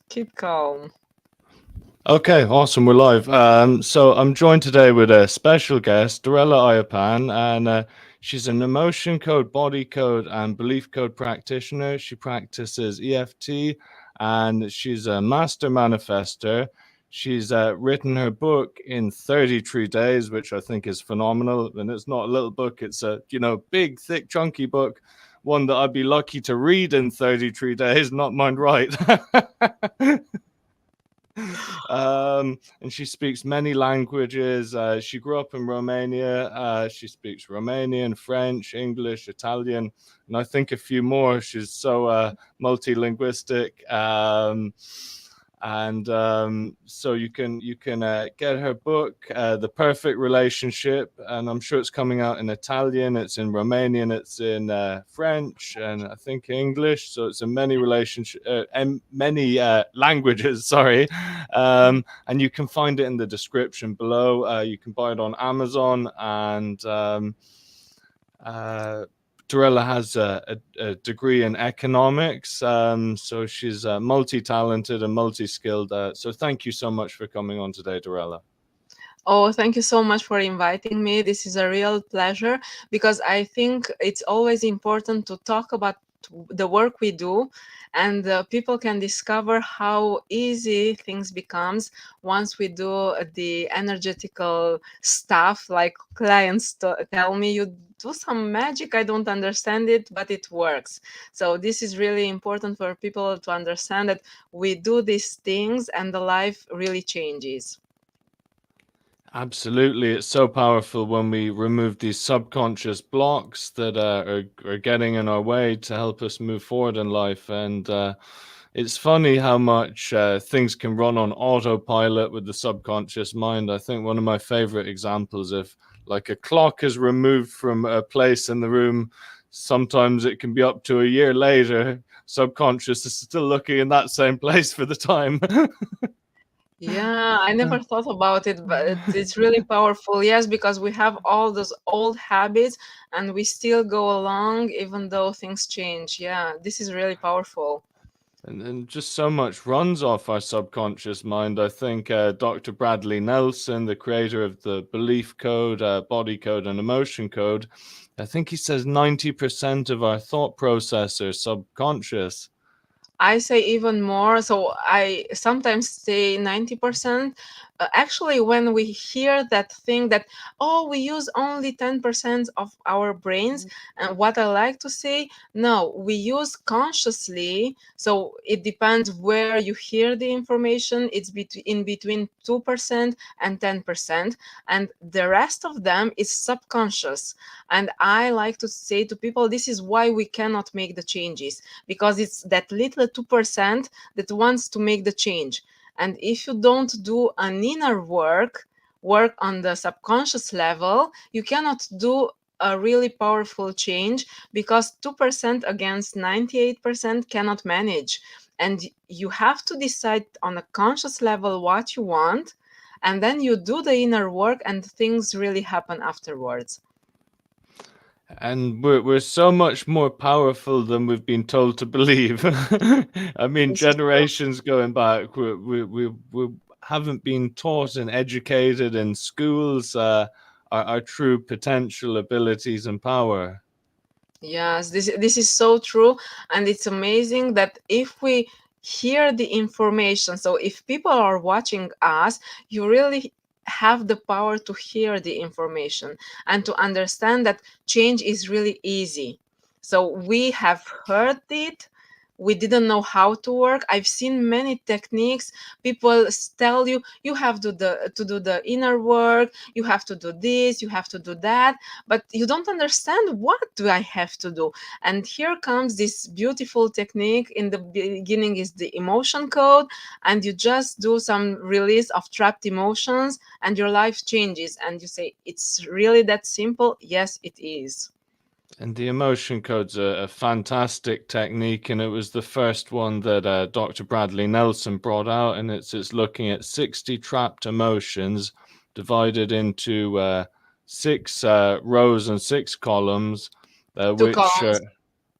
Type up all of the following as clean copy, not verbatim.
Keep calm. Okay, awesome. We're live. So I'm joined today with a special guest, Dorela Iepan, and she's an emotion code, body code, and belief code practitioner. She practices EFT, and she's a master manifester. She's written her book in 33 days, which I think is phenomenal. And it's not a little book; it's a big, thick, chunky book. One that I'd be lucky to read in 33 days, not mind right. And she speaks many languages. She grew up in Romania. She speaks Romanian, French, English, Italian, and I think a few more. She's so multilinguistic. So you can get her book, The Perfect Relationship, and I'm sure it's coming out in Italian, it's in Romanian, it's in French, and I think English. So it's in many languages. Sorry, and you can find it in the description below. You can buy it on Amazon, and Dorela has a degree in economics, so she's multi-talented and multi-skilled. So thank you so much for coming on today, Dorela. Oh, thank you so much for inviting me. This is a real pleasure because I think it's always important to talk about the work we do, and people can discover how easy things becomes once we do the energetical stuff. Like clients tell me, you do some magic, I don't understand it, but it works. So this is really important for people to understand that we do these things and the life really changes. Absolutely. It's so powerful when we remove these subconscious blocks that are getting in our way to help us move forward in life. And it's funny how much things can run on autopilot with the subconscious mind. I think one of my favorite examples, if like a clock is removed from a place in the room, sometimes it can be up to a year later. Subconscious is still looking in that same place for the time. Yeah, I never thought about it, but it's really powerful. Yes, because we have all those old habits and we still go along even though things change. Yeah, this is really powerful. And just so much runs off our subconscious mind. I think Dr. Bradley Nelson, the creator of the belief code, body code, and emotion code, I think he says 90% of our thought process are subconscious. I say even more. So I sometimes say 90%. Actually, when we hear that thing that, oh, we use only 10% of our brains, and what I like to say, no, we use consciously. So it depends where you hear the information. It's in between 2% and 10%. And the rest of them is subconscious. And I like to say to people, this is why we cannot make the changes, because it's that little 2% that wants to make the change. And if you don't do an inner work on the subconscious level, you cannot do a really powerful change, because 2% against 98% cannot manage. And you have to decide on a conscious level what you want, and then you do the inner work and things really happen afterwards. And we're so much more powerful than we've been told to believe. I mean, This is true. generations going back, we haven't been taught and educated in schools our true potential, abilities, and power. Yes, this is so true, and it's amazing that if we hear the information, so if people are watching us, you really have the power to hear the information and to understand that change is really easy. So we have heard it, we didn't know how to work. I've seen many techniques. People tell you, you have to do the inner work, you have to do this, you have to do that, but you don't understand what do I have to do. And here comes this beautiful technique. In the beginning is the emotion code, and you just do some release of trapped emotions and your life changes, and you say, it's really that simple. Yes, it is. And the emotion code's a fantastic technique, and it was the first one that Dr. Bradley Nelson brought out, and it's looking at 60 trapped emotions divided into six rows and six columns, Two which columns.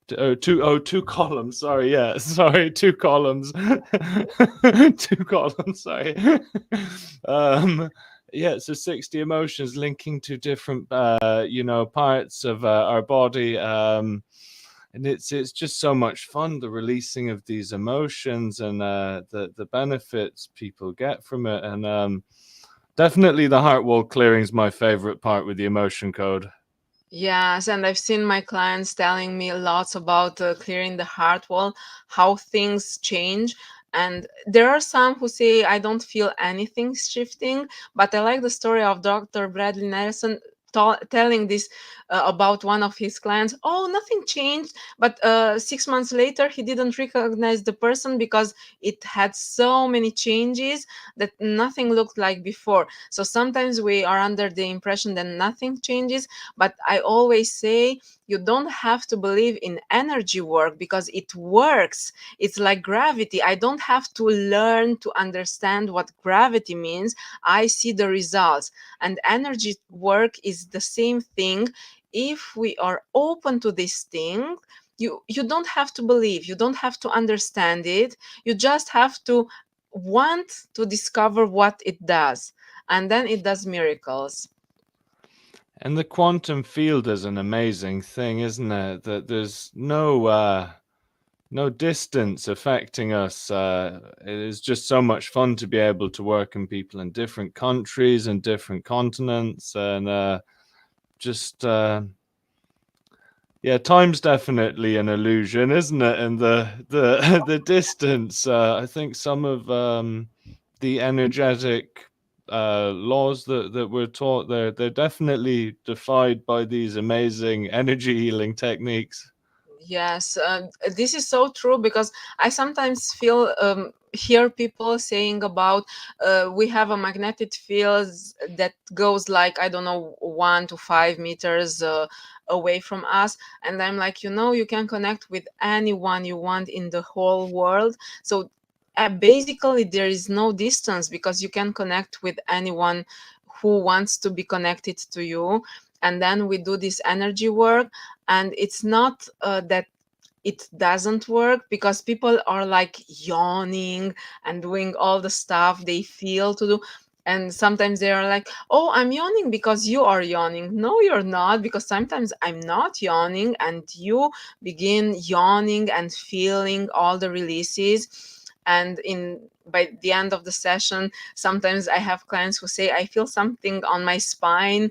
two columns. Sorry, yeah, sorry, two columns, two columns. Sorry. um, yeah, so 60 emotions linking to different, parts of our body. And it's just so much fun, the releasing of these emotions and the benefits people get from it. And definitely the heart wall clearing is my favorite part with the emotion code. Yes, and I've seen my clients telling me lots about clearing the heart wall, how things change. And there are some who say, I don't feel anything shifting, but I like the story of Dr. Bradley Nelson telling this about one of his clients. Oh, nothing changed, but 6 months later, he didn't recognize the person because it had so many changes that nothing looked like before. So sometimes we are under the impression that nothing changes, but I always say you don't have to believe in energy work because it works. It's like gravity. I don't have to learn to understand what gravity means. I see the results. And energy work is the same thing. If we are open to this thing, you don't have to believe, you don't have to understand it. You just have to want to discover what it does. And then it does miracles. And the quantum field is an amazing thing, isn't it? That there's no distance affecting us. It is just so much fun to be able to work in people in different countries and different continents, and just yeah, time's definitely an illusion, isn't it? And the the distance. I think some of the energetic laws that we're taught, they're definitely defied by these amazing energy healing techniques. Yes, this is so true because I sometimes feel hear people saying about we have a magnetic field that goes like, I don't know, 1 to 5 meters away from us, and I'm like, you can connect with anyone you want in the whole world. So basically, there is no distance because you can connect with anyone who wants to be connected to you. And then we do this energy work, and it's not that it doesn't work because people are like yawning and doing all the stuff they feel to do. And sometimes they are like, oh, I'm yawning because you are yawning. No, you're not, because sometimes I'm not yawning and you begin yawning and feeling all the releases. And in by the end of the session, sometimes I have clients who say, I feel something on my spine.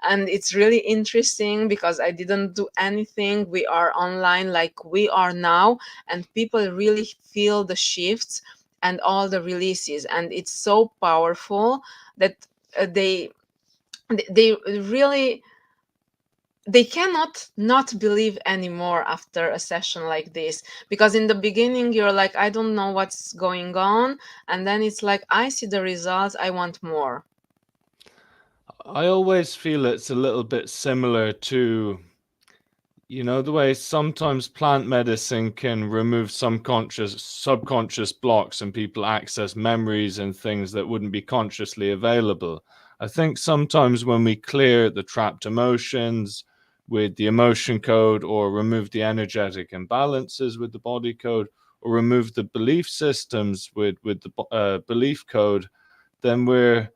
And it's really interesting because I didn't do anything. We are online like we are now, and people really feel the shifts and all the releases, and it's so powerful that they really, they cannot not believe anymore after a session like this, because in the beginning you're like, I don't know what's going on, and then it's like, I see the results, I want more. I always feel it's a little bit similar to, the way sometimes plant medicine can remove some subconscious blocks and people access memories and things that wouldn't be consciously available. I think sometimes when we clear the trapped emotions with the emotion code, or remove the energetic imbalances with the body code, or remove the belief systems with the belief code, then we're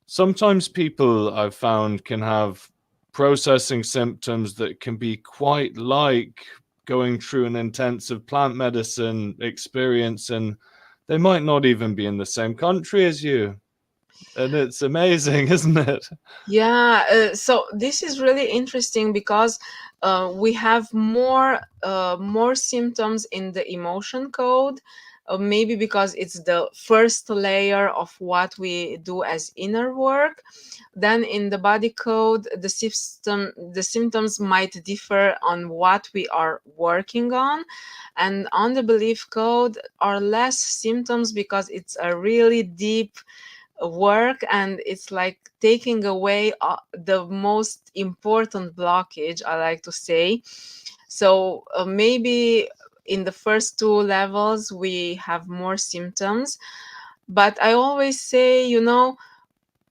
sometimes people I've found can have processing symptoms that can be quite like going through an intensive plant medicine experience, and they might not even be in the same country as you. And it's amazing, isn't it? Yeah, so this is really interesting because we have more symptoms in the emotion code. Maybe because it's the first layer of what we do as inner work. Then in the body code, the symptoms might differ on what we are working on, and on the belief code are less symptoms because it's a really deep work, and it's like taking away the most important blockage, I like to say. So maybe in the first two levels we have more symptoms, but I always say,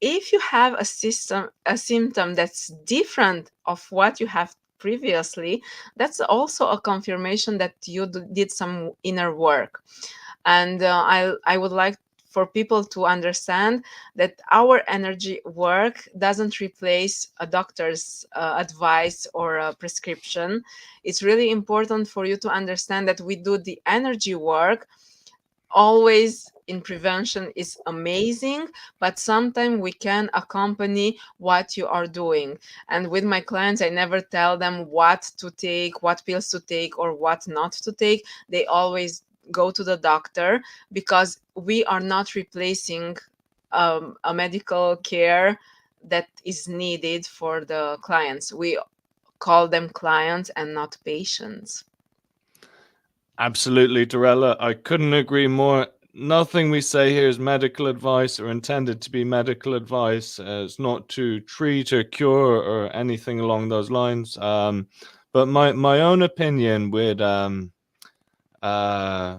if you have a symptom that's different of what you have previously, that's also a confirmation that you did some inner work. And I would like for people to understand that our energy work doesn't replace a doctor's advice or a prescription. It's really important for you to understand that we do the energy work always in prevention is amazing, but sometimes we can accompany what you are doing. And with my clients, I never tell them what to take, what pills to take, or what not to take. They always go to the doctor, because we are not replacing a medical care that is needed for the clients. We call them clients and not patients. Absolutely, Dorela. I couldn't agree more. Nothing we say here is medical advice or intended to be medical advice. It's not to treat or cure or anything along those lines. But my own opinion with uh,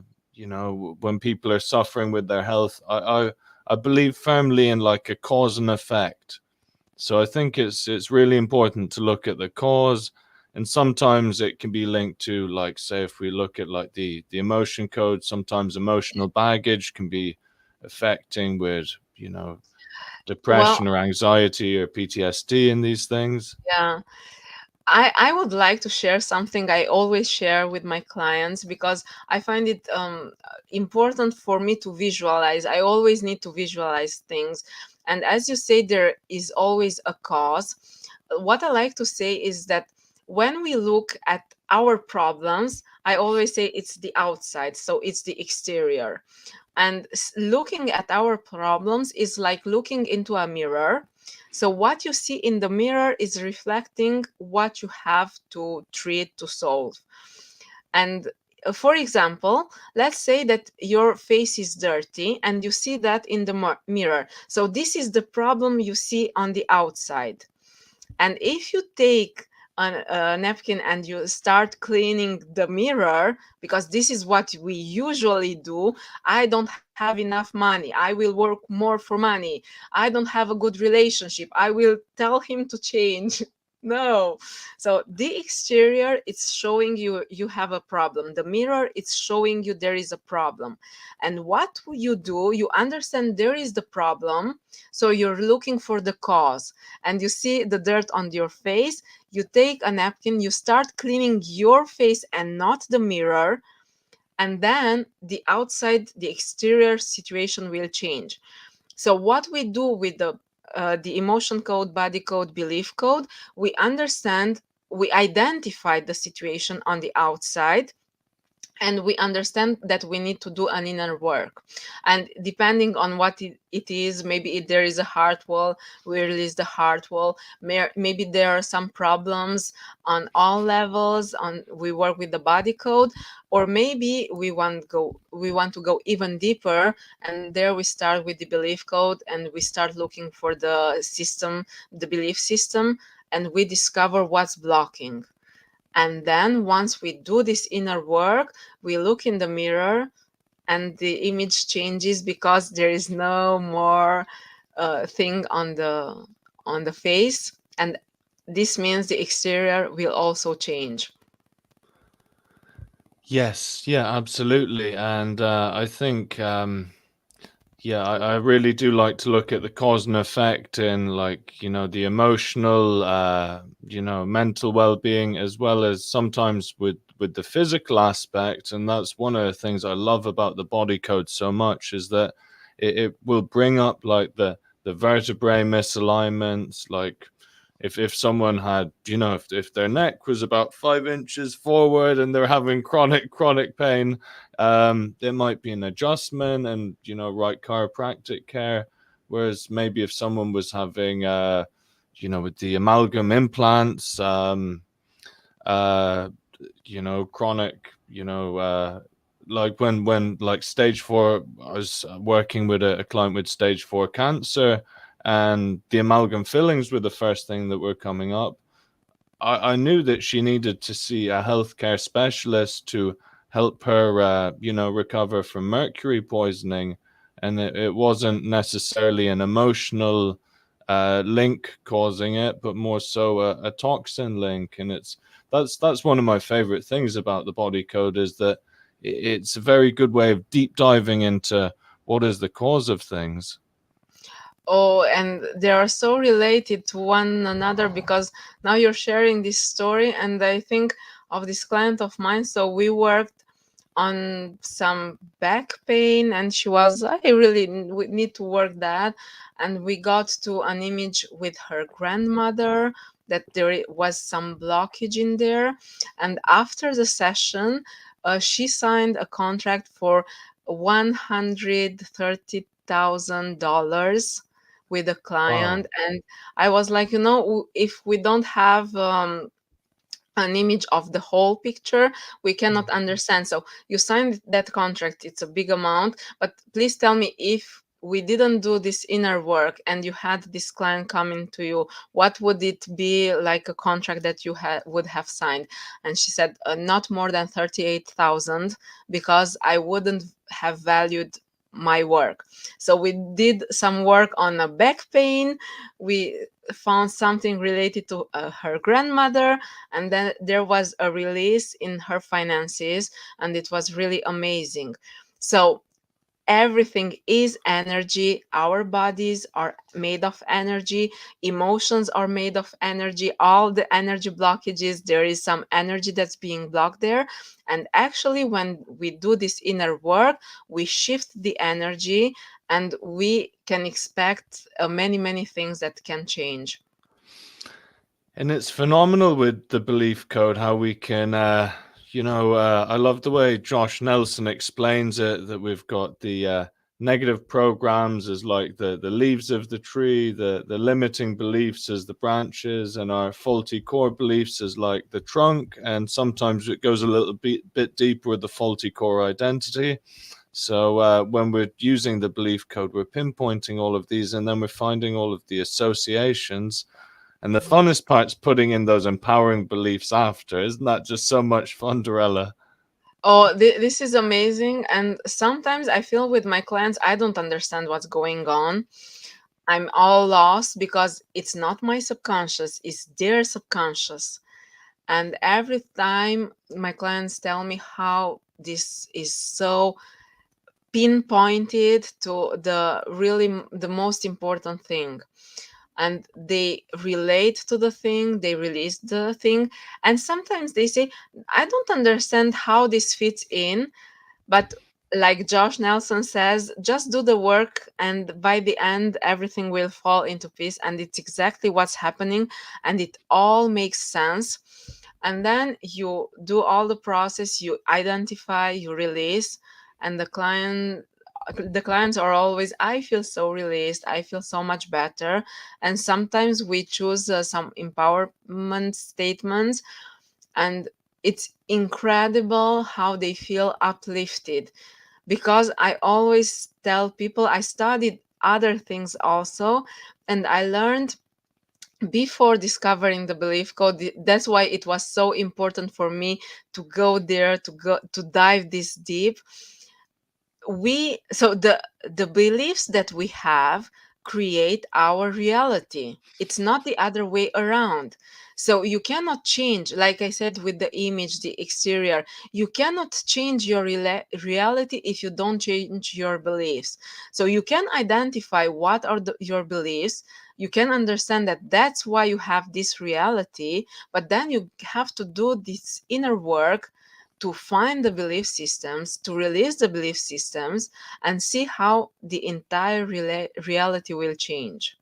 when people are suffering with their health, I believe firmly in like a cause and effect. So I think it's really important to look at the cause, and sometimes it can be linked to, like, say if we look at like the emotion code, sometimes emotional baggage can be affecting with Well, depression or anxiety or PTSD and these things. yeah. I would like to share something I always share with my clients, because I find it important for me to visualize. I always need to visualize things. And as you say, there is always a cause. What I like to say is that when we look at our problems, I always say it's the outside, so it's the exterior. And looking at our problems is like looking into a mirror. So what you see in the mirror is reflecting what you have to treat, to solve. And for example, let's say that your face is dirty and you see that in the mirror. So this is the problem you see on the outside. And if you take a napkin and you start cleaning the mirror, because this is what we usually do. I don't have enough money, I will work more for money, I don't have a good relationship, I will tell him to change. No. So the exterior, it's showing you you have a problem. The mirror, it's showing you there is a problem. And what you do, you understand there is the problem, so you're looking for the cause. And you see the dirt on your face, you take a napkin, you start cleaning your face and not the mirror, and then the outside, the exterior situation will change. So what we do with the emotion code, body code, belief code, we understand, we identify the situation on the outside, and we understand that we need to do an inner work. And depending on what it is, maybe if there is a heart wall, we release the heart wall. Maybe there are some problems on all levels, on we work with the body code. Or maybe we want to go even deeper, and there we start with the belief code, and we start looking for the system, the belief system, and we discover what's blocking. And then once we do this inner work, we look in the mirror and the image changes, because there is no more thing on the face. And this means the exterior will also change. Yes, yeah, absolutely. And I think yeah, I really do like to look at the cause and effect in, like, the emotional, mental well-being, as well as sometimes with the physical aspect. And that's one of the things I love about the body code so much, is that it will bring up like the vertebrae misalignments. Like if someone had, if their neck was about 5 inches forward and they're having chronic pain, it might be an adjustment and, right chiropractic care. Whereas maybe if someone was having, with the amalgam implants, uh, chronic, like when like stage 4, I was working with a client with stage 4 cancer, and the amalgam fillings were the first thing that were coming up. I knew that she needed to see a healthcare specialist to help her, recover from mercury poisoning. And it wasn't necessarily an emotional link causing it, but more so a toxin link. And that's one of my favorite things about the body code, is that it's a very good way of deep diving into what is the cause of things. Oh, and they are so related to one another because now you're sharing this story, and I think of this client of mine. So we worked on some back pain, and she was, I really need to work that. And we got to an image with her grandmother that there was some blockage in there. And after the session, she signed a contract for $130,000 with a client. Wow. And I was like, if we don't have an image of the whole picture, we cannot understand. So you signed that contract, it's a big amount, but please tell me, if we didn't do this inner work and you had this client coming to you, what would it be like, a contract that you would have signed? And she said, not more than 38,000, because I wouldn't have valued my work. So we did some work on a back pain. We found something related to her grandmother, and then there was a release in her finances, and it was really amazing. So everything is energy. Our bodies are made of energy, emotions are made of energy. All the energy blockages, there is some energy that's being blocked there. And actually, when we do this inner work, we shift the energy, and we can expect many things that can change. And it's phenomenal with the belief code how we can, I love the way Josh Nelson explains it, that we've got the negative programs as like the leaves of the tree, the limiting beliefs as the branches, and our faulty core beliefs as like the trunk. And sometimes it goes a little bit deeper with the faulty core identity. So when we're using the belief code, we're pinpointing all of these, and then we're finding all of the associations. And the funnest part's putting in those empowering beliefs after. Isn't that just so much fun, Dorella? Oh, this is amazing. And sometimes I feel with my clients, I don't understand what's going on. I'm all lost because it's not my subconscious, it's their subconscious. And every time my clients tell me how this is so pinpointed to the really the most important thing, and they relate to the thing, they release the thing. And sometimes they say, I don't understand how this fits in, but like Josh Nelson says, just do the work, and by the end, everything will fall into place. And it's exactly what's happening, and it all makes sense. And then you do all the process, you identify, you release, and the clients are always, I feel so released, I feel so much better. And sometimes we choose some empowerment statements, and it's incredible how they feel uplifted. Because I always tell people, I studied other things also, and I learned before discovering the belief code. That's why it was so important for me to go there, to dive this deep. The beliefs that we have create our reality. It's not the other way around. So you cannot change, like I said, with the image, the exterior, you cannot change your reality if you don't change your beliefs. So you can identify what are your beliefs, you can understand that that's why you have this reality, but then you have to do this inner work to find the belief systems, to release the belief systems, and see how the entire reality will change.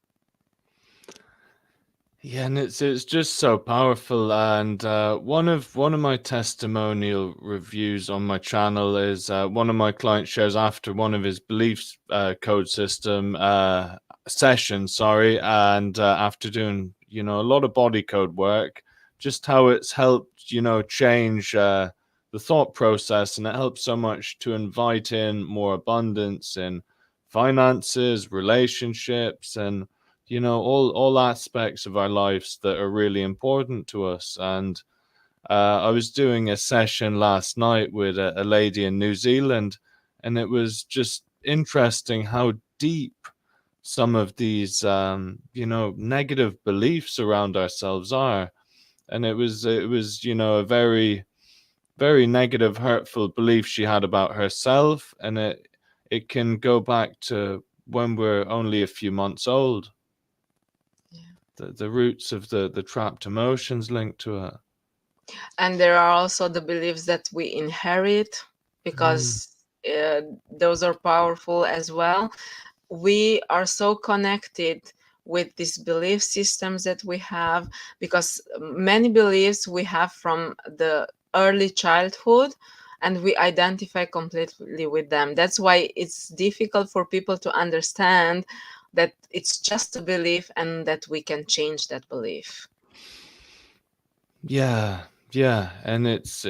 Yeah, and it's just so powerful. And one of my testimonial reviews on my channel is one of my clients shares after one of his beliefs code system sessions. Sorry, and after doing a lot of body code work, just how it's helped change the thought process, and it helps so much to invite in more abundance in finances, relationships, and all aspects of our lives that are really important to us. And I was doing a session last night with a lady in New Zealand, and it was just interesting how deep some of these negative beliefs around ourselves are. and it was a very negative, hurtful belief she had about herself, and it can go back to when we're only a few months old. Yeah. The roots of the trapped emotions linked to it. And there are also the beliefs that we inherit, Mm. because those are powerful as well. We are so connected with these belief systems that we have, because many beliefs we have from the early childhood, and we identify completely with them. That's why it's difficult for people to understand that it's just a belief and that we can change that belief. Yeah, yeah, and it's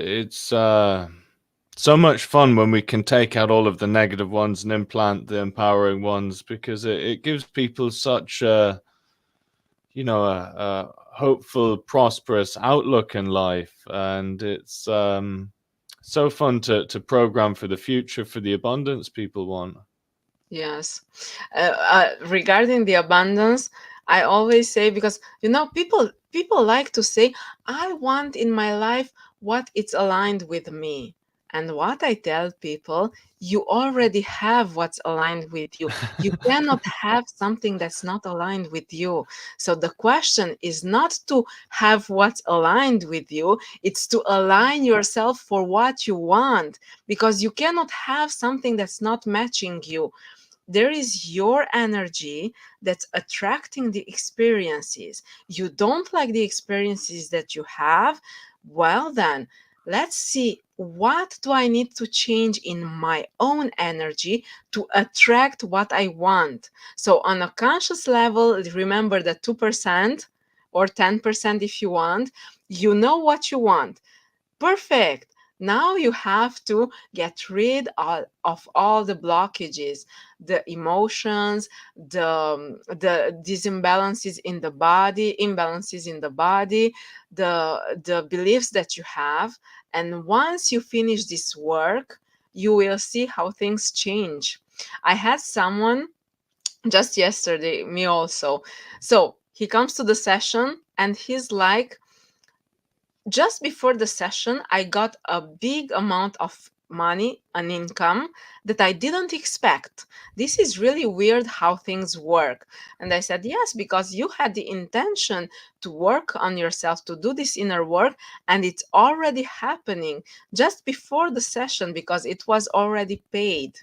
so much fun when we can take out all of the negative ones and implant the empowering ones, because it gives people such a hopeful, prosperous outlook in life, and it's so fun to program for the future, for the abundance people want. Yes. Regarding the abundance, I always say, because people like to say, I want in my life what it's aligned with me. And what I tell people, you already have what's aligned with you. You cannot have something that's not aligned with you. So the question is not to have what's aligned with you, it's to align yourself for what you want, because you cannot have something that's not matching you. There is your energy that's attracting the experiences. You don't like the experiences that you have? Well, then, let's see, what do I need to change in my own energy to attract what I want? So, on a conscious level, remember that 2% or 10% if you want, you know what you want. Perfect. Now you have to get rid of all the blockages, the emotions, the disimbalances in the body, imbalances in the body, the beliefs that you have. And once you finish this work, you will see how things change. I had someone just yesterday, me also. So he comes to the session and he's like, just before the session, I got a big amount of money, an income that I didn't expect. This is really weird how things work. And I said, yes, because you had the intention to work on yourself, to do this inner work, and it's already happening just before the session because it was already paid.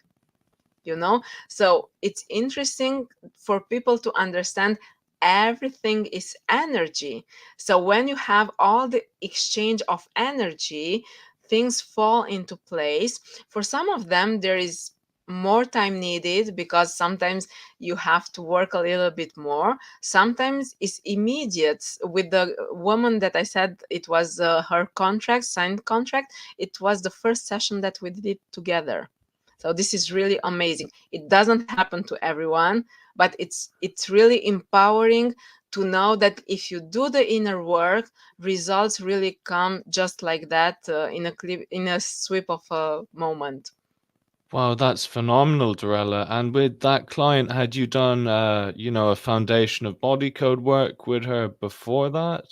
So it's interesting for people to understand everything is energy. So when you have all the exchange of energy, things fall into place. For some of them there is more time needed, because sometimes you have to work a little bit more. Sometimes it's immediate. With the woman that I said, it was her contract, signed contract, it was the first session that we did together. So this is really amazing. It doesn't happen to everyone, but it's really empowering to know that if you do the inner work, results really come just like that, in a sweep of a moment. Wow, that's phenomenal, Dorella. And with that client, had you done, a foundation of body code work with her before that?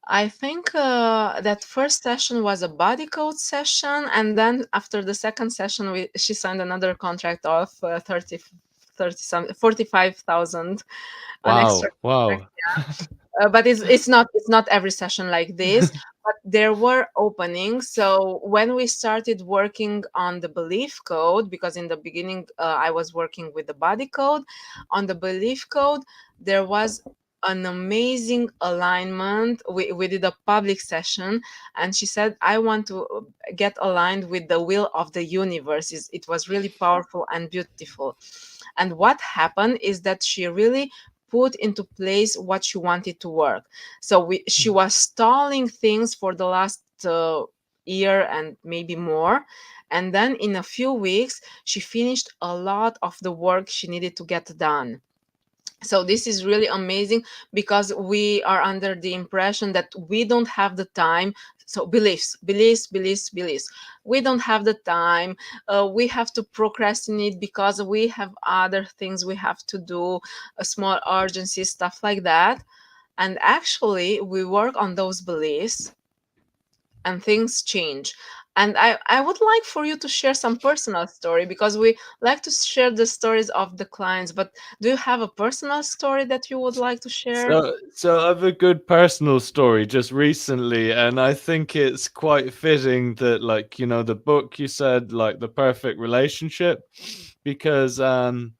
I think that first session was a body code session, and then after the second session, she signed another contract of 30 some 45,000, an extra Wow, contract. wow. But it's not every session like this. But there were openings. So when we started working on the belief code, because in the beginning I was working with the body code, on the belief code there was an amazing alignment. We did a public session, and she said, I want to get aligned with the will of the universe. It was really powerful and beautiful. And what happened is that she really put into place what she wanted to work. So she was stalling things for the last year and maybe more. And then in a few weeks, she finished a lot of the work she needed to get done. So this is really amazing, because we are under the impression that we don't have the time. So beliefs, we don't have the time. We have to procrastinate because we have other things we have to do, a small urgency, stuff like that. And actually, we work on those beliefs and things change. And I would like for you to share some personal story, because we like to share the stories of the clients. But do you have a personal story that you would like to share? So I have a good personal story just recently, and I think it's quite fitting that, like, the book you said, like, the perfect relationship, because I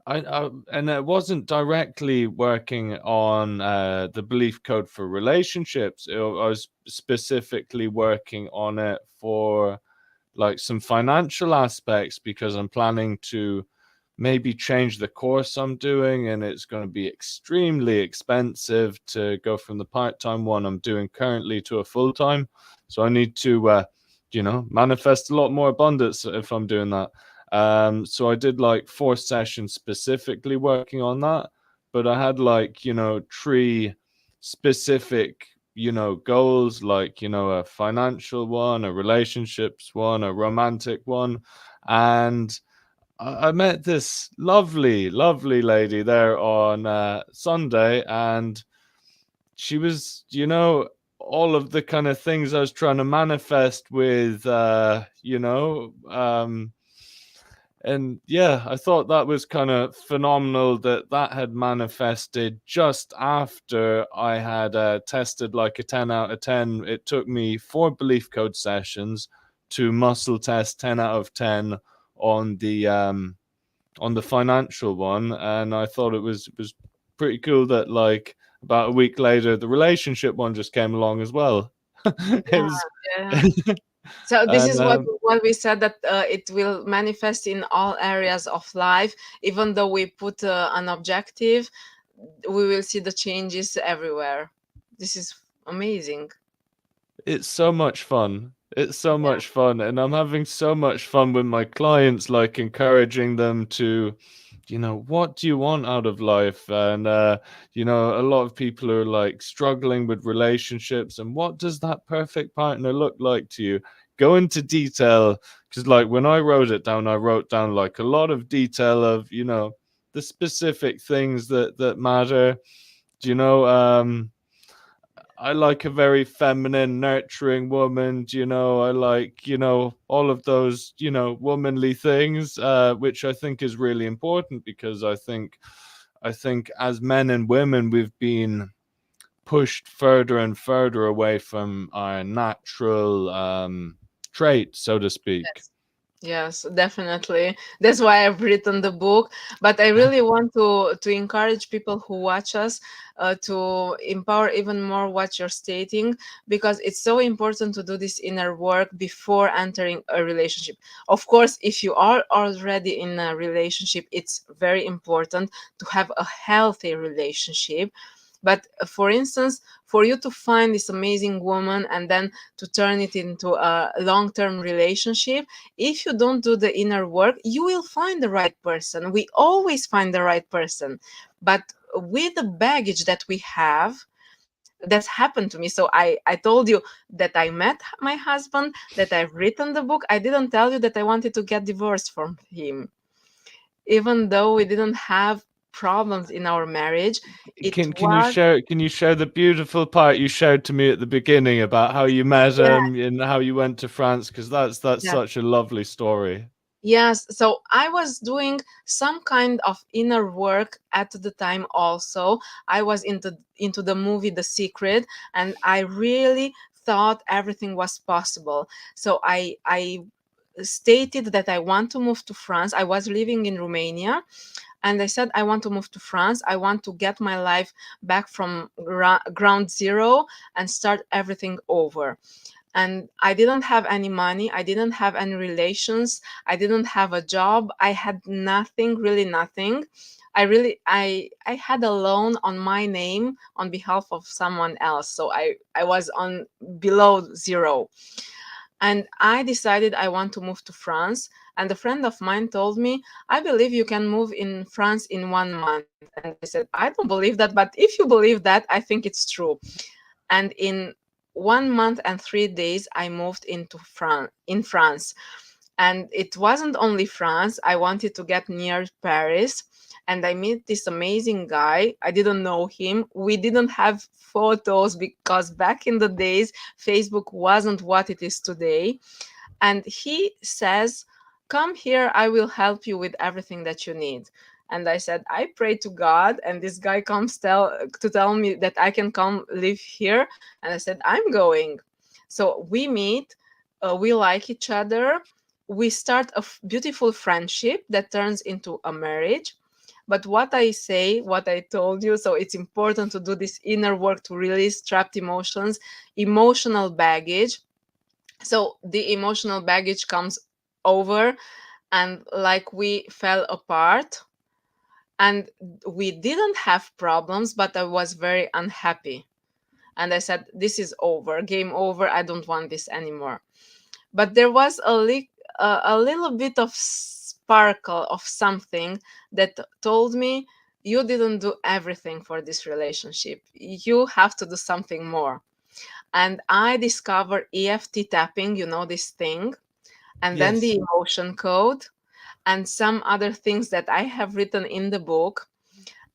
and it wasn't directly working on the belief code for relationships. I was specifically working on it for, like, some financial aspects, because I'm planning to maybe change the course I'm doing, and it's going to be extremely expensive to go from the part-time one I'm doing currently to a full-time. So I need to manifest a lot more abundance if I'm doing that. So I did like 4 sessions specifically working on that, but I had, like, three specific goals, like, a financial one, a relationships one, a romantic one. And I met this lovely, lovely lady there on Sunday, and she was, all of the kind of things I was trying to manifest with, and yeah, I thought that was kind of phenomenal that that had manifested just after I had tested like a 10 out of 10. It took me 4 belief code sessions to muscle test 10 out of 10 on the financial one, and I thought it was pretty cool that, like, about a week later the relationship one just came along as well. It Yeah, was yeah. So this and is what we said, that it will manifest in all areas of life. Even though we put an objective, we will see the changes everywhere. This is amazing. it's so much fun. It's so Yeah. much fun, and I'm having so much fun with my clients, like encouraging them to, what do you want out of life? And a lot of people are like struggling with relationships, and what does that perfect partner look like to you? Go into detail, because, like, when I wrote it down, I wrote down like a lot of detail of, the specific things that matter. Do you know? I like a very feminine, nurturing woman. I like, all of those, womanly things, which I think is really important, because I think as men and women, we've been pushed further and further away from our natural trait, so to speak. Yes, definitely. That's why I've written the book. But I really want to encourage people who watch us to empower even more what you're stating, because it's so important to do this inner work before entering a relationship. Of course, if you are already in a relationship, it's very important to have a healthy relationship. But for instance, for you to find this amazing woman and then to turn it into a long-term relationship, if you don't do the inner work, you will find the right person. We always find the right person. But with the baggage that we have, that's happened to me. So I told you that I met my husband, that I've written the book. I didn't tell you that I wanted to get divorced from him. Even though we didn't have problems in our marriage, it was, Can you share the beautiful part you shared to me at the beginning about how you met yeah, him and how you went to France? Because that's yeah. such a lovely story. Yes, so I was doing some kind of inner work at the time also. I was into the movie The Secret, and I really thought everything was possible. So I stated that I want to move to France. I was living in Romania, and I said I want to move to France. I want to get my life back from ground zero and start everything over. And I didn't have any money, I didn't have any relations, I didn't have a job, I had nothing, really nothing. I had a loan on my name on behalf of someone else, so I was on below zero. And I decided I want to move to France. And a friend of mine told me, I believe you can move in France in 1 month. And I said, I don't believe that, but if you believe that, I think it's true. And in 1 month and 3 days, I moved into France. And it wasn't only France. I wanted to get near Paris, and I met this amazing guy. I didn't know him. We didn't have photos because back in the days, Facebook wasn't what it is today. And he says, "Come here, I will help you with everything that you need." And I said, "I pray to God, and this guy comes to tell me that I can come live here." And I said, "I'm going." So we meet, we like each other, we start a beautiful friendship that turns into a marriage. But what I say, what I told you, so it's important to do this inner work to release trapped emotions, emotional baggage. So the emotional baggage comes over, and like we fell apart, and we didn't have problems, but I was very unhappy. And I said, "This is over, game over. I don't want this anymore." But there was a little bit of sparkle of something that told me, "You didn't do everything for this relationship. You have to do something more." And I discovered EFT tapping, you know, this thing, and then the Yes. emotion code, and some other things that I have written in the book.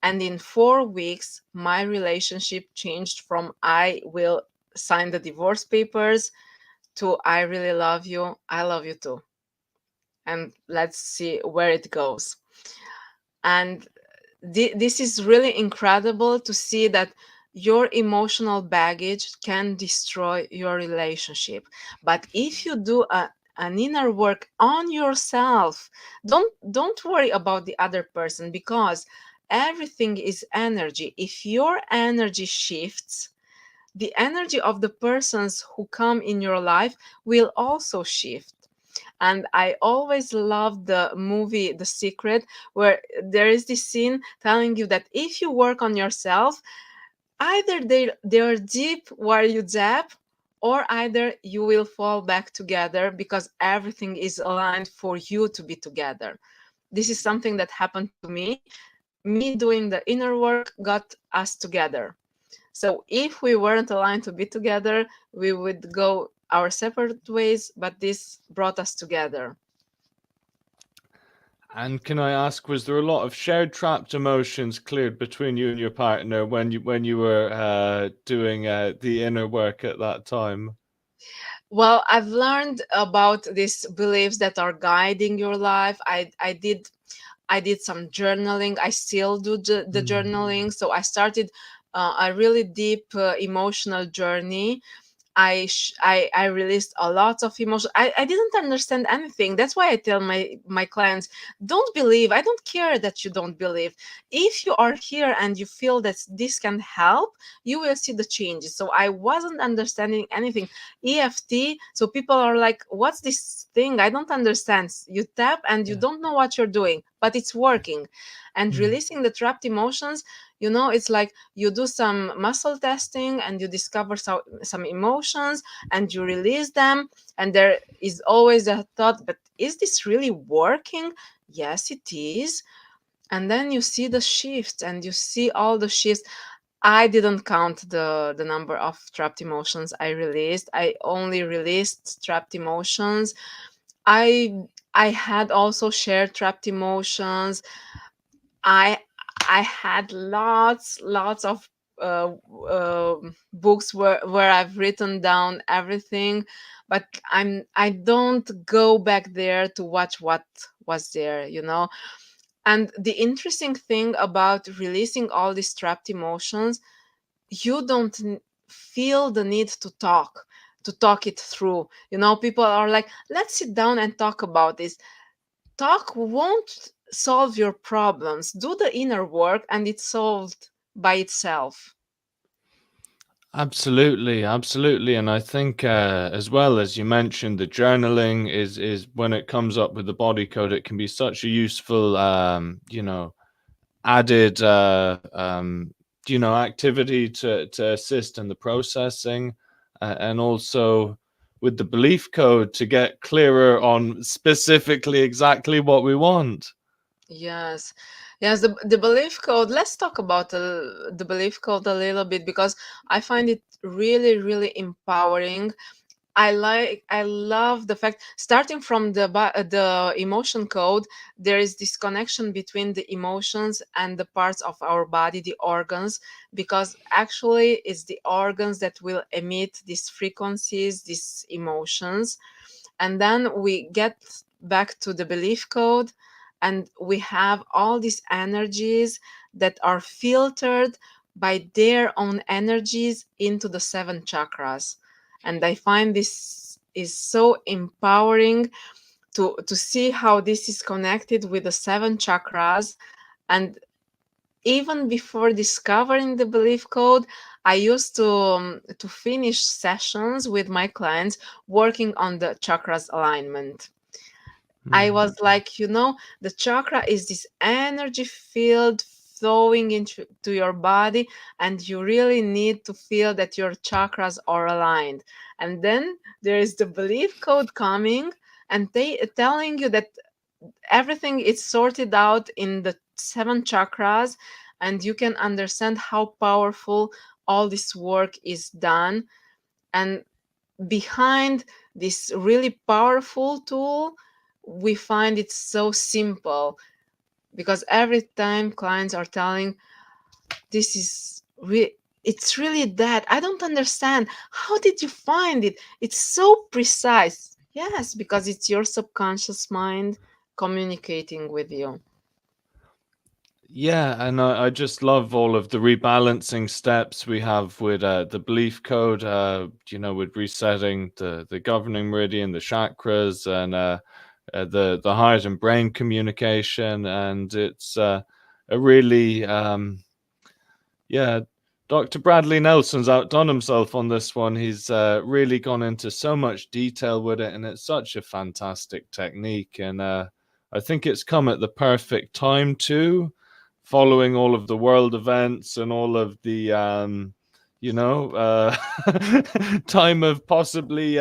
And in 4 weeks, my relationship changed from "I will sign the divorce papers" to "I really love you. I love you too. And let's see where it goes." And this is really incredible to see that your emotional baggage can destroy your relationship. But if you do an inner work on yourself, don't worry about the other person, because everything is energy. If your energy shifts, the energy of the persons who come in your life will also shift. And I always loved the movie The Secret, where there is this scene telling you that if you work on yourself, either they're deep where you zap, or either you will fall back together because everything is aligned for you to be together. This is something that happened to me. Me doing the inner work got us together. So if we weren't aligned to be together, we would go our separate ways, but this brought us together. And can I ask, was there a lot of shared trapped emotions cleared between you and your partner when you were doing the inner work at that time? Well, I've learned about these beliefs that are guiding your life. I did some journaling. I still do the Mm. journaling. So I started a really deep emotional journey. I released a lot of emotion. I didn't understand anything. That's why I tell my clients, don't believe. I don't care that you don't believe. If you are here and you feel that this can help, you will see the changes. So I wasn't understanding anything. EFT. So people are like, what's this thing? I don't understand. You tap and you Yeah. don't know what you're doing, but it's working. And Mm. releasing the trapped emotions, it's like you do some muscle testing and you discover some emotions and you release them, and there is always a thought, but is this really working? Yes, it is. And then you see the shifts, and you see all the shifts. I didn't count the number of trapped emotions I released. I only released trapped emotions. I i had also shared trapped emotions. I i had lots of uh, books where I've written down everything, but I don't go back there to watch what was there. And the interesting thing about releasing all these trapped emotions, you don't feel the need to talk it through. People are like, let's sit down and talk about this. Talk won't solve your problems. Do the inner work and it's solved by itself. Absolutely, absolutely, and I think as well as you mentioned, the journaling is when it comes up with the body code, it can be such a useful, added, activity to assist in the processing, and also with the belief code to get clearer on specifically exactly what we want. Yes. Yes, the belief code. Let's talk about the belief code a little bit, because I find it really, really empowering. I love the fact, starting from the emotion code, there is this connection between the emotions and the parts of our body, the organs, because actually it's the organs that will emit these frequencies, these emotions. And then we get back to the belief code, and we have all these energies that are filtered by their own energies into the seven chakras. And I find this is so empowering to see how this is connected with the seven chakras. And even before discovering the belief code, I used to finish sessions with my clients working on the chakras alignment. I Mm. was like, the chakra is this energy field flowing into your body, and you really need to feel that your chakras are aligned. And then there is the belief code coming, and they telling you that everything is sorted out in the seven chakras, and you can understand how powerful all this work is done. And behind this really powerful tool, we find it so simple, because every time clients are telling, this is it's really that I don't understand, how did you find it, it's so precise. Yes, because it's your subconscious mind communicating with you. Yeah, and I just love all of the rebalancing steps we have with the belief code, with resetting the governing meridian, the chakras, and the heart and brain communication. And it's a really, yeah, Dr. Bradley Nelson's outdone himself on this one. He's really gone into so much detail with it, and it's such a fantastic technique. And I think it's come at the perfect time too, following all of the world events and all of the, time of possibly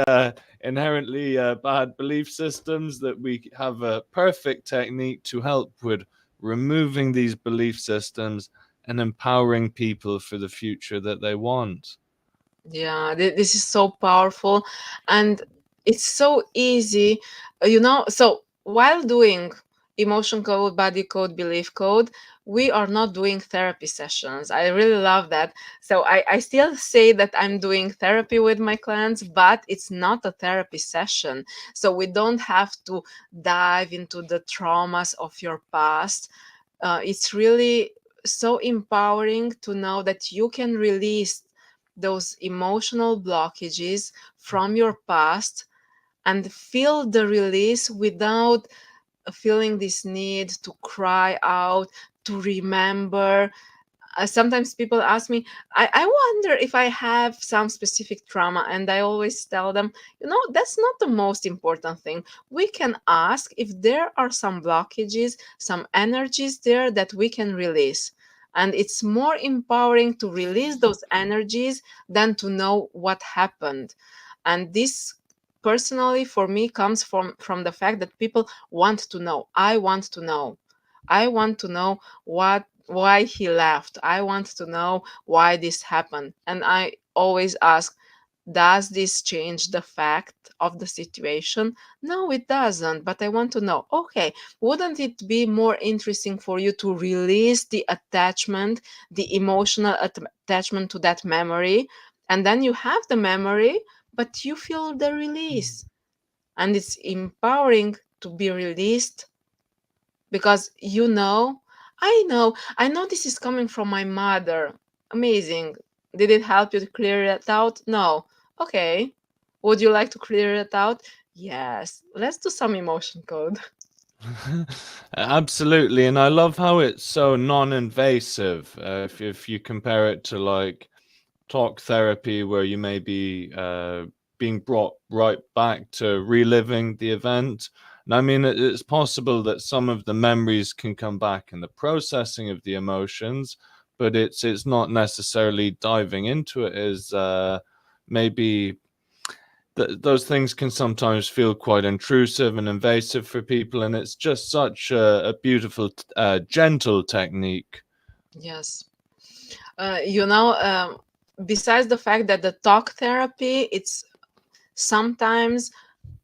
inherently bad belief systems, that we have a perfect technique to help with removing these belief systems and empowering people for the future that they want. Yeah, this is so powerful, and it's so easy, So while doing emotion code, body code, belief code, we are not doing therapy sessions. I really love that. So I still say that I'm doing therapy with my clients, but it's not a therapy session. So we don't have to dive into the traumas of your past. It's really so empowering to know that you can release those emotional blockages from your past and feel the release without feeling this need to cry out, to remember. Sometimes people ask me, I wonder if I have some specific trauma, and I always tell them, that's not the most important thing. We can ask if there are some blockages, some energies there that we can release. And it's more empowering to release those energies than to know what happened. And this, personally, for me, comes from the fact that people want to know. I want to know why he left. I want to know why this happened. And I always ask, does this change the fact of the situation? No, it doesn't. But I want to know, okay, wouldn't it be more interesting for you to release the attachment, the emotional attachment to that memory? And then you have the memory, but you feel the release. And it's empowering to be released, because I know this is coming from my mother. Amazing. Did it help you to clear it out? No. Okay. Would you like to clear it out? Yes. Let's do some emotion code. Absolutely, and I love how it's so non-invasive. If you compare it to like talk therapy, where you may be being brought right back to reliving the event. And I mean, it's possible that some of the memories can come back in the processing of the emotions, but it's not necessarily diving into it as maybe those things can sometimes feel quite intrusive and invasive for people, and it's just such a beautiful, gentle technique. Yes. Uh, you know, um, Besides the fact that the talk therapy, it's sometimes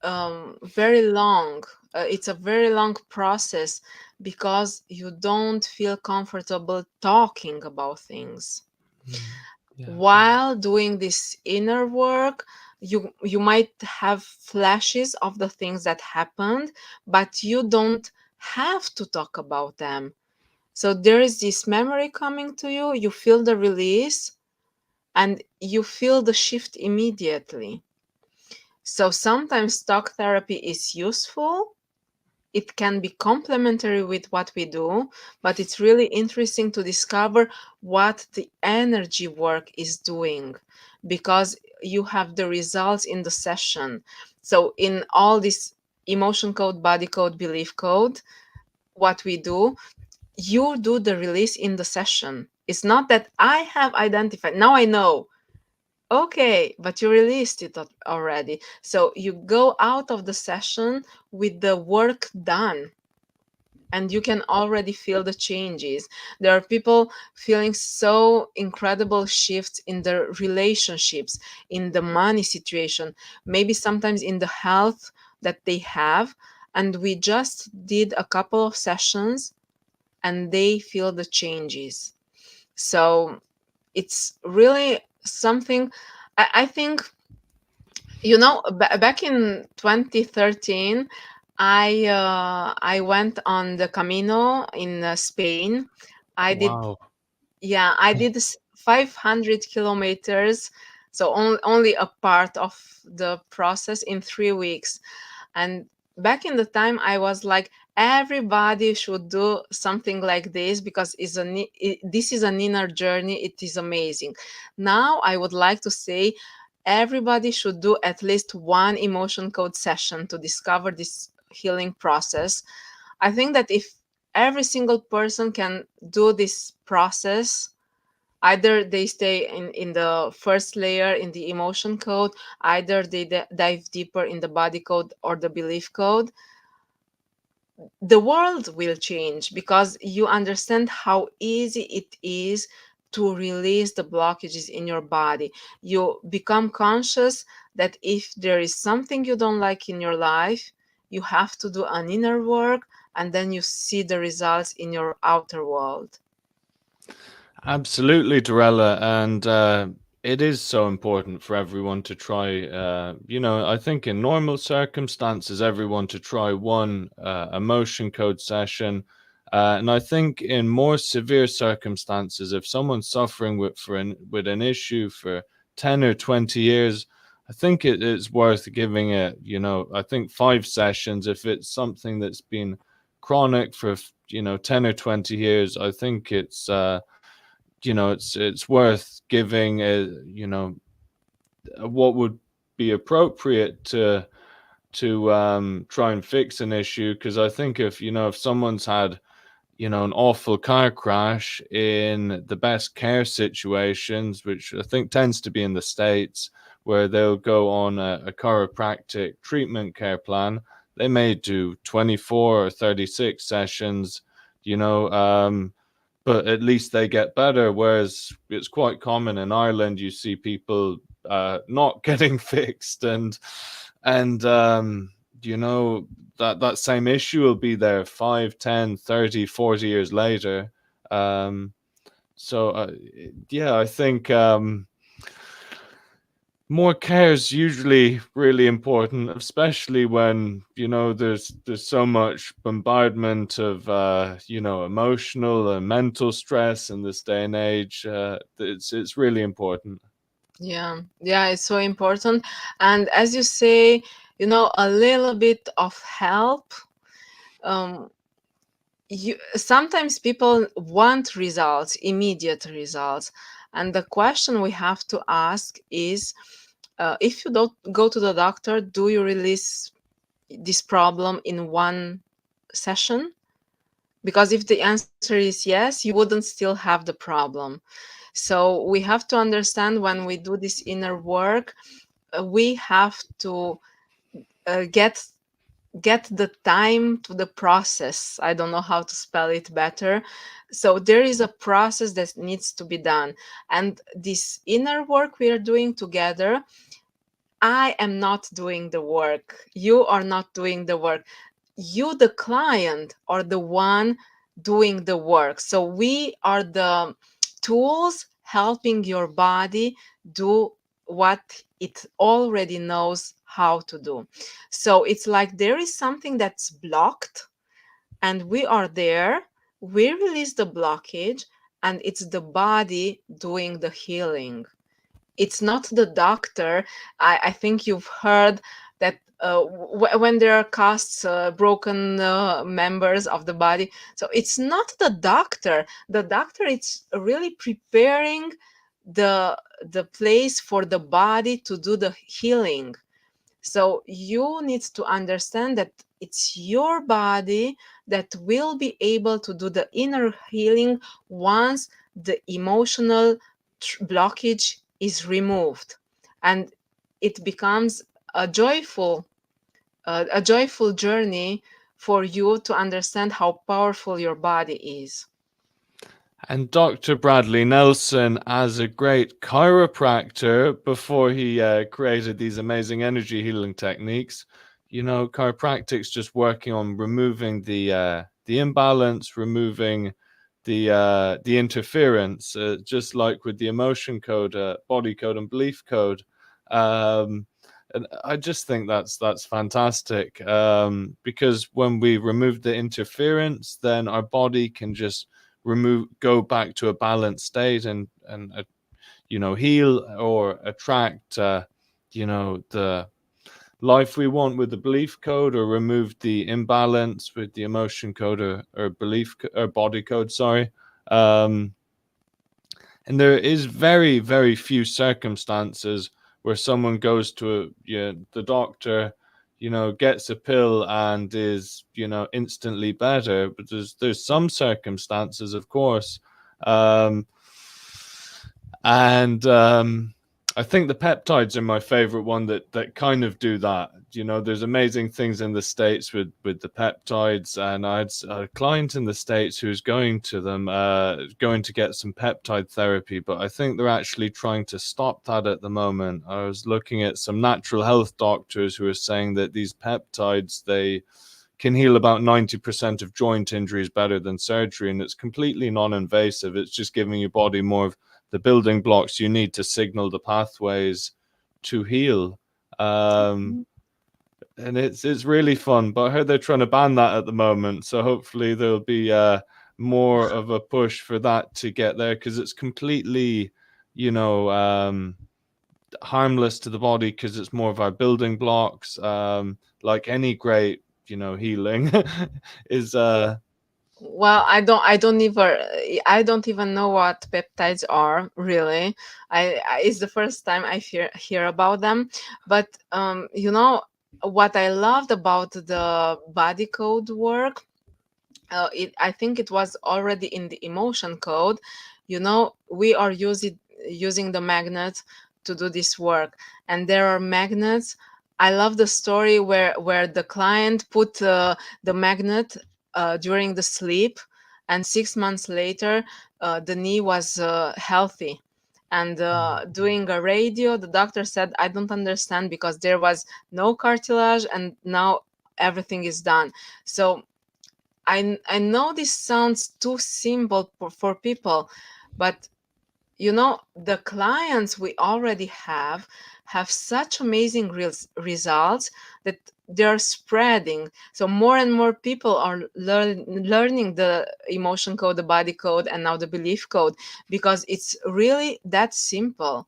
very long. It's a very long process because you don't feel comfortable talking about things. Mm, yeah. While doing this inner work, you might have flashes of the things that happened, but you don't have to talk about them. So there is this memory coming to you, you feel the release, and you feel the shift immediately. So sometimes talk therapy is useful. It can be complementary with what we do, but it's really interesting to discover what the energy work is doing, because you have the results in the session. So in all this emotion code, body code, belief code, what we do, you do the release in the session. It's not that I have identified, now I know. Okay, but you released it already. So you go out of the session with the work done, and you can already feel the changes. There are people feeling so incredible shifts in their relationships, in the money situation, maybe sometimes in the health that they have. And we just did a couple of sessions and they feel the changes. So it's really something. I think, back in 2013, I went on the Camino in Spain. I did, Wow. yeah, I did 500 kilometers, so only a part of the process in 3 weeks. And back in the time, I was like, everybody should do something like this because this is an inner journey. It is amazing. Now, I would like to say everybody should do at least one emotion code session to discover this healing process. I think that if every single person can do this process, either they stay in the first layer in the emotion code, either they dive deeper in the body code or the belief code, the world will change because you understand how easy it is to release the blockages in your body. You become conscious that if there is something you don't like in your life, you have to do an inner work, and then you see the results in your outer world. Absolutely, Dorella, and it is so important for everyone to try. I think in normal circumstances, everyone to try one emotion code session, and I think in more severe circumstances, if someone's suffering with an issue for 10 or 20 years, I think it is worth giving it. I think 5 sessions if it's something that's been chronic for 10 or 20 years. I think it's worth giving what would be appropriate to try and fix an issue, because I think if someone's had an awful car crash in the best care situations, which I think tends to be in the States, where they'll go on a chiropractic treatment care plan. They may do 24 or 36 sessions, you know, but at least they get better. Whereas it's quite common in Ireland, you see people not getting fixed, and that same issue will be there 5, 10, 30, 40 years later. Um, so yeah, I think more care is usually really important, especially when there's so much bombardment of emotional and mental stress in this day and age. It's really important. Yeah, yeah, it's so important. And as you say, a little bit of help. Um, sometimes people want results, immediate results, and the question we have to ask is, if you don't go to the doctor, do you release this problem in one session? Because if the answer is yes, you wouldn't still have the problem. So we have to understand when we do this inner work, we have to get the time to the process. I don't know how to spell it better. So there is a process that needs to be done. And this inner work we are doing together, I am not doing the work. You are not doing the work. You, the client, are the one doing the work. So we are the tools helping your body do what it already knows how to do. So it's like there is something that's blocked, and we are there. We release the blockage, and it's the body doing the healing. It's not the doctor. I think you've heard that when there are casts, broken members of the body. So it's not the doctor. The doctor is really preparing the place for the body to do the healing. So you need to understand that it's your body that will be able to do the inner healing once the emotional blockage is removed, and it becomes a joyful journey for you to understand how powerful your body is. And Dr. Bradley Nelson, as a great chiropractor before he created these amazing energy healing techniques, you know, chiropractic's just working on removing the imbalance, removing the interference, just like with the emotion code, body code, and belief code. Um, and I just think that's fantastic, because when we remove the interference, then our body can just go back to a balanced state, and you know, heal or attract, you know, the life we want with the belief code, or remove the imbalance with the emotion code, or belief or body code, sorry. um and there is very, very few circumstances where someone goes to the doctor, you know, gets a pill and is, you know, instantly better. But there's some circumstances, of course. Um, and I think the peptides are my favorite one that kind of do that. You know, there's amazing things in the States with the peptides, and I had a client in the States who's going to them, going to get some peptide therapy, but I think they're actually trying to stop that at the moment. I was looking at some natural health doctors who are saying that these peptides, they can heal about 90% of joint injuries better than surgery, and it's completely non-invasive. It's just giving your body more of the building blocks you need to signal the pathways to heal. Um, and it's really fun. But I heard they're trying to ban that at the moment, so hopefully there'll be more of a push for that to get there, because it's completely, you know, harmless to the body, because it's more of our building blocks. Like any great, you know, healing is Well, I don't even know what peptides are really. It's the first time I hear about them. But what I loved about the body code work, I think it was already in the emotion code. We are using the magnet to do this work, and there are magnets. I love the story where the client put the magnet during the sleep, and 6 months later, the knee was healthy. And doing a radio, the doctor said, "I don't understand, because there was no cartilage, and now everything is done." So I know this sounds too simple for people, but the clients we already have such amazing results that they're spreading. So more and more people are learning the emotion code, the body code, and now the belief code, because it's really that simple.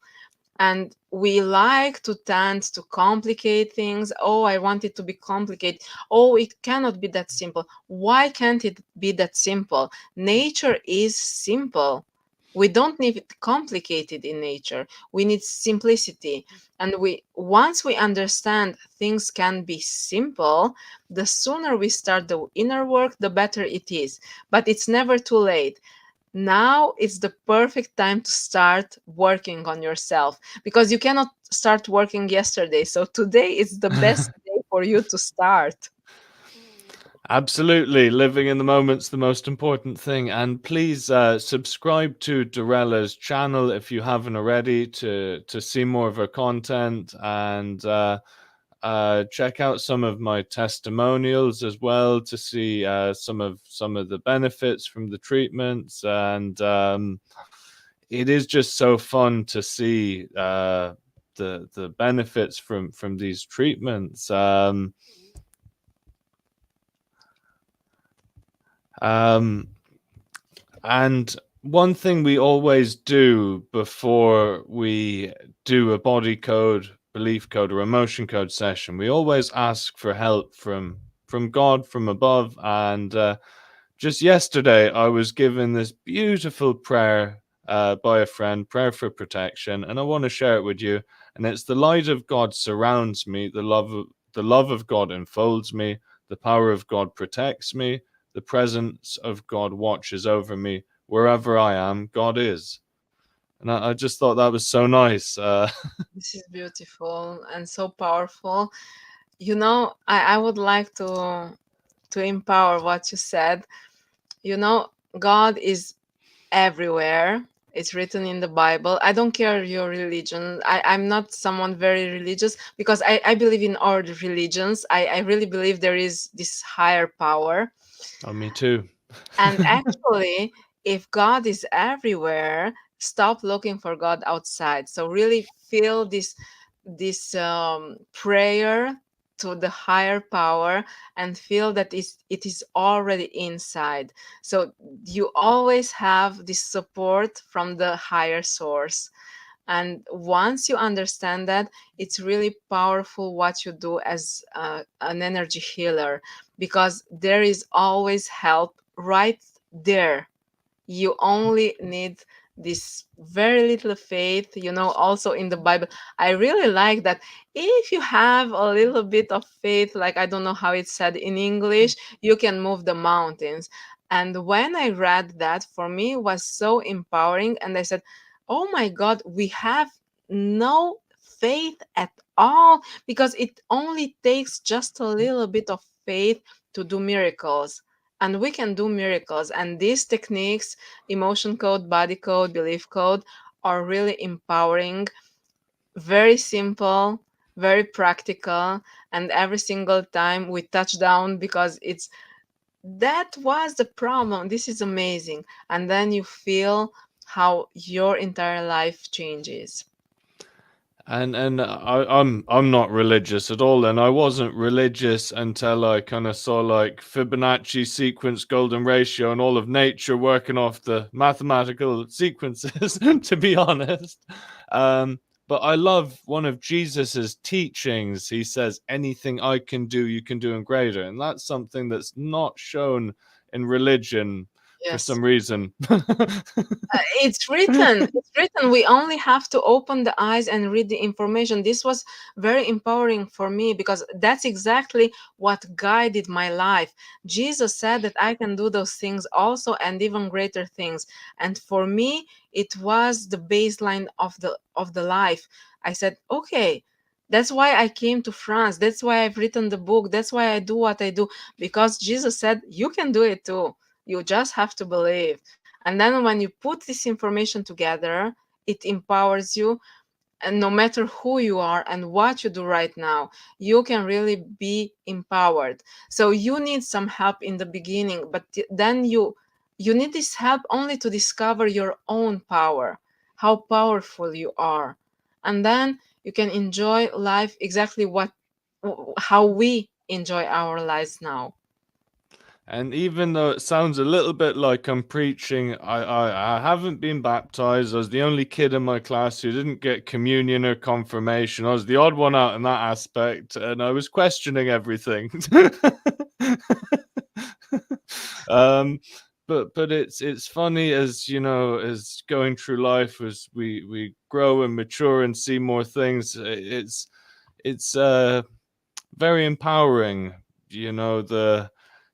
And we like to tend to complicate things. Oh, I want it to be complicated. Oh, it cannot be that simple. Why can't it be that simple? Nature is simple. We don't need it complicated in nature. We need simplicity. And once we understand things can be simple, the sooner we start the inner work, the better it is. But it's never too late. Now is the perfect time to start working on yourself, because you cannot start working yesterday. So today is the best day for you to start. Absolutely. Living in the moment's the most important thing. And please subscribe to Dorela's channel if you haven't already to see more of her content, and check out some of my testimonials as well to see some of the benefits from the treatments. And it is just so fun to see the benefits from these treatments. Um, And one thing we always do before we do a body code, belief code, or emotion code session, we always ask for help from God, from above. And just yesterday, I was given this beautiful prayer by a friend, prayer for protection, and I want to share it with you. And it's: the light of God surrounds me, the love of God enfolds me, the power of God protects me, the presence of God watches over me. Wherever I am, God is. And I just thought that was so nice. This is beautiful and so powerful. You know, I would like to empower what you said. You know, God is everywhere. It's written in the Bible. I don't care your religion. I'm not someone very religious because I believe in all the religions. I really believe there is this higher power. Oh, me too. And actually, if God is everywhere, stop looking for God outside. So really feel this prayer to the higher power and feel that it is already inside. So you always have this support from the higher source. And once you understand that, it's really powerful what you do as an energy healer, because there is always help right there. You only need this very little faith. You know, also in the Bible, I really like that if you have a little bit of faith, like I don't know how it's said in English, you can move the mountains. And when I read that, for me it was so empowering, and I said, oh my God, we have no faith at all, because it only takes just a little bit of faith to do miracles. And we can do miracles. And these techniques, emotion code, body code, belief code, are really empowering, very simple, very practical. And every single time we touch down, because it's that was the problem. This is amazing. And then you feel how your entire life changes. And I'm not religious at all, and I wasn't religious until I kind of saw like Fibonacci sequence, golden ratio, and all of nature working off the mathematical sequences. To be honest, but I love one of Jesus's teachings. He says, "Anything I can do, you can do, and greater," and that's something that's not shown in religion for Yes. some reason. It's written. It's written. We only have to open the eyes and read the information. This was very empowering for me, because that's exactly what guided my life. Jesus said that I can do those things also, and even greater things. And for me, it was the baseline of the life. I said, okay, that's why I came to France. That's why I've written the book. That's why I do what I do, because Jesus said you can do it too. You just have to believe. And then when you put this information together, it empowers you. And no matter who you are and what you do right now, you can really be empowered. So you need some help in the beginning, but then you need this help only to discover your own power, how powerful you are. And then you can enjoy life exactly what how we enjoy our lives now. And even though it sounds a little bit like I'm preaching, I haven't been baptized. I was the only kid in my class who didn't get communion or confirmation. I was the odd one out in that aspect, and I was questioning everything. um, but it's funny, as you know, as going through life, as we grow and mature and see more things. It's very empowering. The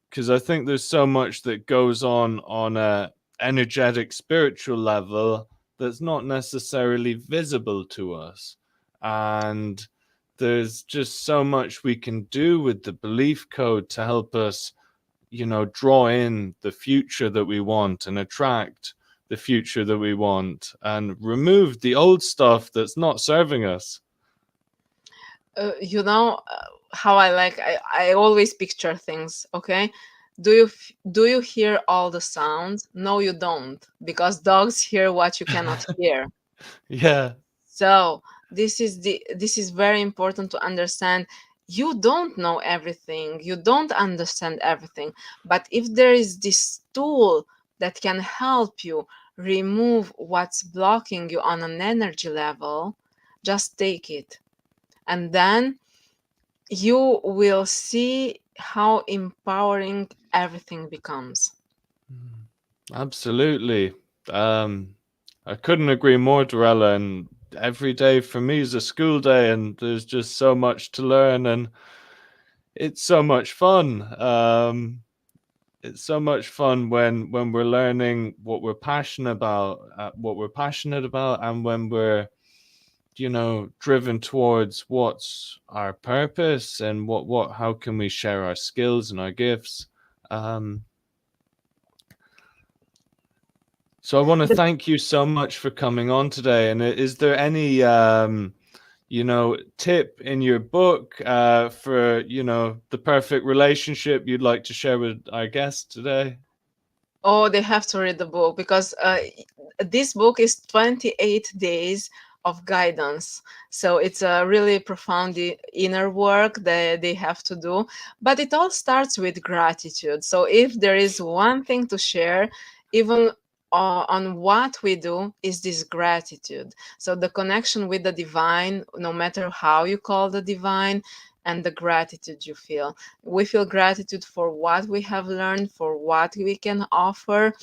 because I think there's so much that goes on a energetic spiritual level that's not necessarily visible to us, and there's just so much we can do with the belief code to help us draw in the future that we want and attract the future that we want and remove the old stuff that's not serving us. You know how I always picture things, okay? Do you hear all the sounds? No, you don't, because dogs hear what you cannot hear. Yeah. So this is very important to understand. You don't know everything, you don't understand everything, but if there is this tool that can help you remove what's blocking you on an energy level, just take it. And then you will see how empowering everything becomes. Absolutely. Um, I couldn't agree more, Dorella. And every day for me is a school day, and there's just so much to learn, and it's so much fun. It's so much fun when we're learning what we're passionate about, and when we're driven towards what's our purpose and what how can we share our skills and our gifts. Um, So I want to The thank you so much for coming on today. And is there any, tip in your book for, the perfect relationship you'd like to share with our guest today? Oh, they have to read the book, because this book is 28 days of guidance. So it's a really profound inner work that they have to do. But it all starts with gratitude. So if there is one thing to share, even on what we do, is this gratitude. So the connection with the divine, no matter how you call the divine, and the gratitude you feel. We feel gratitude for what we have learned, for what we can offer.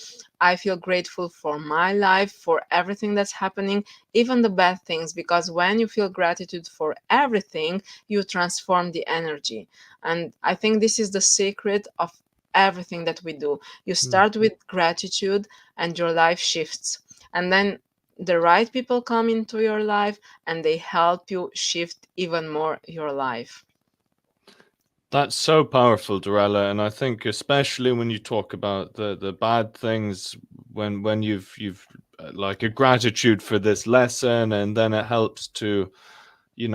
I feel grateful for my life, for everything that's happening, even the bad things, because when you feel gratitude for everything, you transform the energy. And I think this is the secret of everything that we do. You Hmm. start with gratitude, and your life shifts. And then the right people come into your life, and they help you shift even more your life. That's so powerful, Dorella, and I think especially when you talk about the bad things, when you've like a gratitude for this lesson, and then it helps to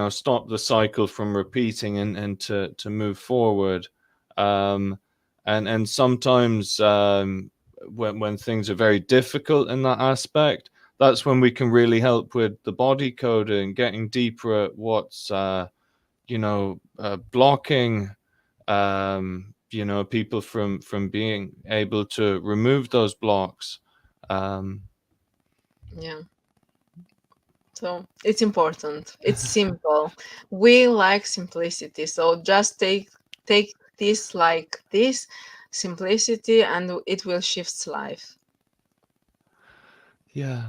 stop the cycle from repeating and to move forward. um and sometimes when things are very difficult in that aspect, that's when we can really help with the body code and getting deeper at what's blocking people from being able to remove those blocks. um Yeah. So it's important. It's simple. We like simplicity. So just take this like this simplicity, and it will shift life. yeah.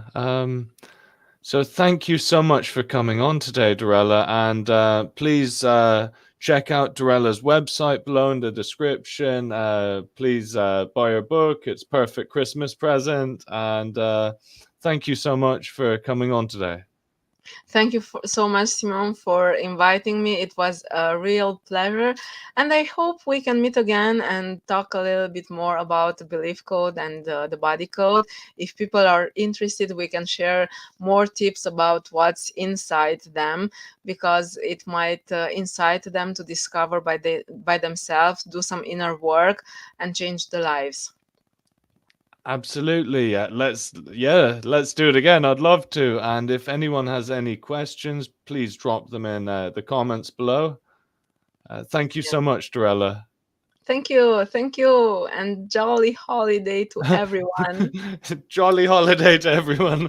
So thank you so much for coming on today, Dorella, and please check out Dorella's website below in the description. Please buy her book; it's perfect Christmas present. And thank you so much for coming on today. Thank you so much, Simon, for inviting me. It was a real pleasure. And I hope we can meet again and talk a little bit more about the belief code and the body code. If people are interested, we can share more tips about what's inside them, because it might incite them to discover by themselves, do some inner work, and change their lives. Absolutely. Let's do it again. I'd love to. And if anyone has any questions, please drop them in the comments below. Thank you Yeah. so much, Dorella. Thank you, and jolly holiday to everyone. Jolly holiday to everyone.